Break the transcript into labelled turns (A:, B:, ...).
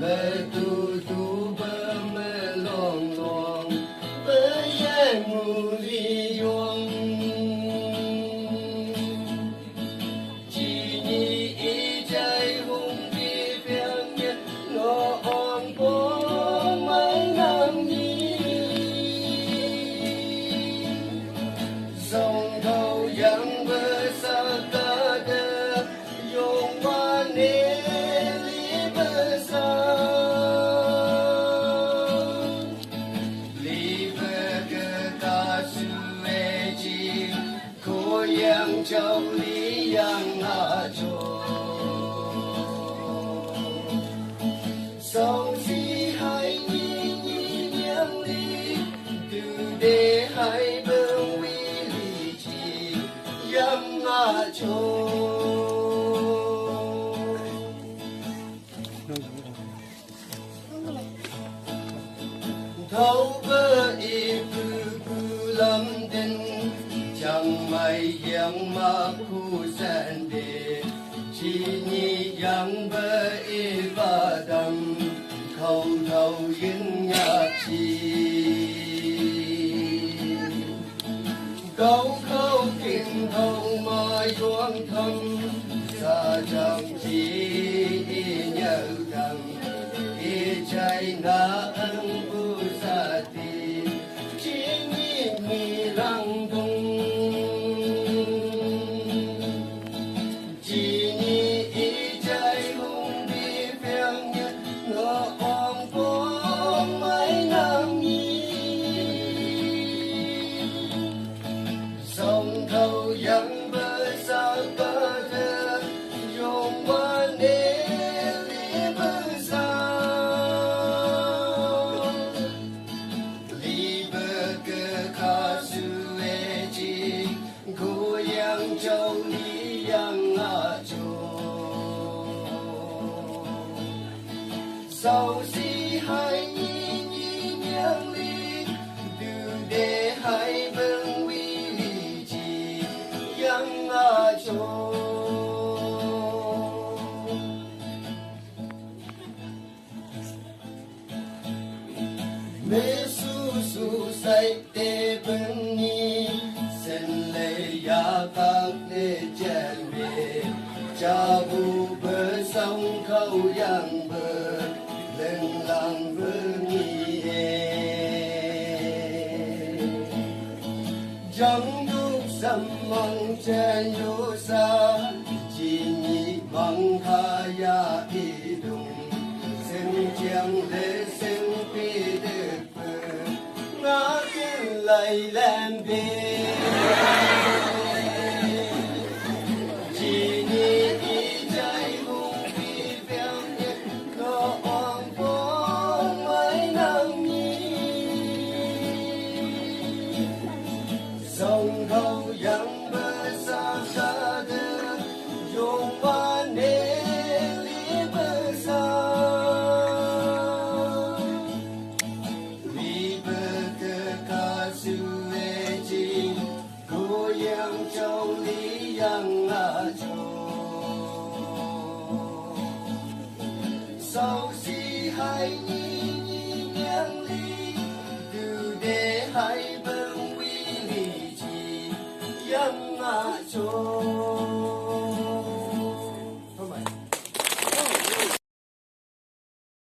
A: betutu bermelong-long beryengu liyong Chini ijai hung bi phiang nhân ngõ on po mấy năm đi dòng đầu yang bersakada yong wane li besar li berkekasu eji ko yang châu li yang ajo song si hai nhi nhi nhang li từ đê hai bông vi li chi yang ajo thấu bơ y phu lâm đình chẳng may yang ma khu san đề chi nhi yang bơ y va đầm khâu thâu yin nhạc chi câu khâu kinh thông mai doang thông sa chẳng chi nhớ rằng y chạy na ân bu sa ti chi mi mi răng tung chi ni y chạy hung đi phiang nhất ngõ ong phố mấy năm nhi sông thâu yang bersakada yong wane li besar li berkekasu eji ko yang châu li yang ajo sau si hai nhi nhi nhang li từ đê hai bông vi li chi yang ajo mê su su say tê bưng ni sen lê ya các lê chen mê cha bu bơ sông khâu yang bơ lên làng bơ ni chẳng đúc sâm măng chen yo sa chi ni măng kha ya y dung sen chiang lê sen pi đức bơ ngã yên lầy lên bê chi ni y chạy hung vi phiang nhất ngõ ong phố mấy năm nhi sông khâu yang bersakada yong wane li besar li berkekasu eji ko yang châu li yang ajo sau si hai nhi nhi nhang li từ đê hai bông vi li chi yang ajo